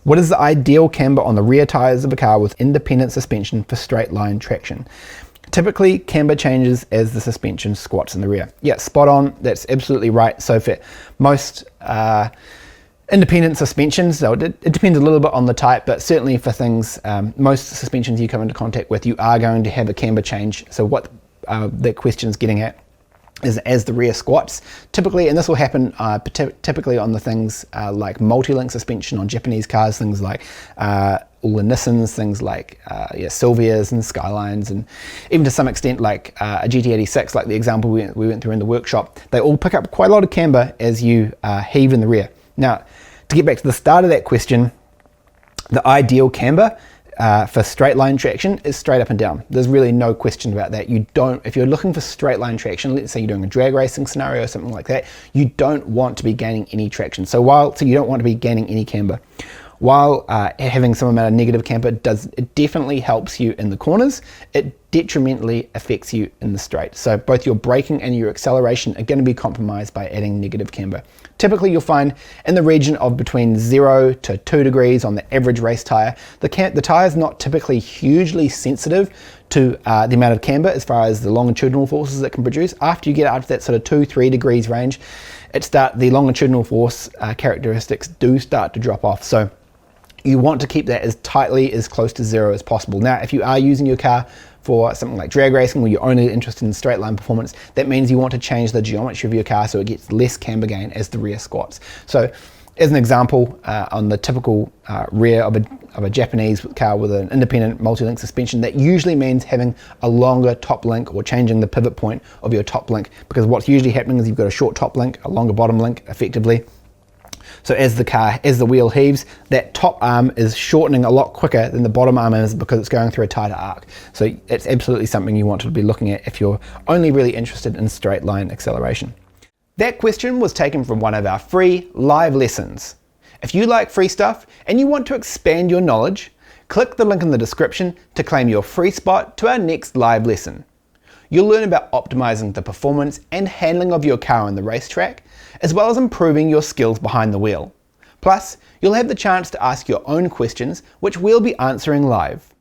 What is the ideal camber on the rear tyres of a car with independent suspension for straight line traction? Typically, camber changes as the suspension squats in the rear. Yeah, spot on, that's absolutely right. So for most independent suspensions, so it depends a little bit on the type, but certainly for things, most suspensions you come into contact with, you are going to have a camber change. So what that question is getting at is as the rear squats, typically, and this will happen typically on the things like multi-link suspension on Japanese cars, things like all the Nissans, things like Silvias and Skylines, and even to some extent like a GT86, like the example we went through in the workshop. They all pick up quite a lot of camber as you heave in the rear. Now, to get back to the start of that question, the ideal camber for straight line traction is straight up and down. There's really no question about that. If you're looking for straight line traction, let's say you're doing a drag racing scenario or something like that, you don't want to be gaining any traction. So you don't want to be gaining any camber. While having some amount of negative camber it definitely helps you in the corners, it detrimentally affects you in the straight. So both your braking and your acceleration are going to be compromised by adding negative camber. Typically you'll find in the region of between 0 to 2 degrees on the average race tyre. The tyre is not typically hugely sensitive to the amount of camber as far as the longitudinal forces it can produce. After you get out to that sort of 2-3 degrees range, the longitudinal force characteristics do start to drop off. So you want to keep that as close to 0 as possible. Now, if you are using your car for something like drag racing where you're only interested in straight line performance, that means you want to change the geometry of your car so it gets less camber gain as the rear squats. So as an example, on the typical rear of a Japanese car with an independent multi-link suspension, that usually means having a longer top link or changing the pivot point of your top link, because what's usually happening is you've got a short top link, a longer bottom link effectively. So as the wheel heaves, that top arm is shortening a lot quicker than the bottom arm is because it's going through a tighter arc. So it's absolutely something you want to be looking at if you're only really interested in straight line acceleration. That question was taken from one of our free live lessons. If you like free stuff and you want to expand your knowledge, click the link in the description to claim your free spot to our next live lesson. You'll learn about optimizing the performance and handling of your car on the racetrack, as well as improving your skills behind the wheel. Plus, you'll have the chance to ask your own questions, which we'll be answering live.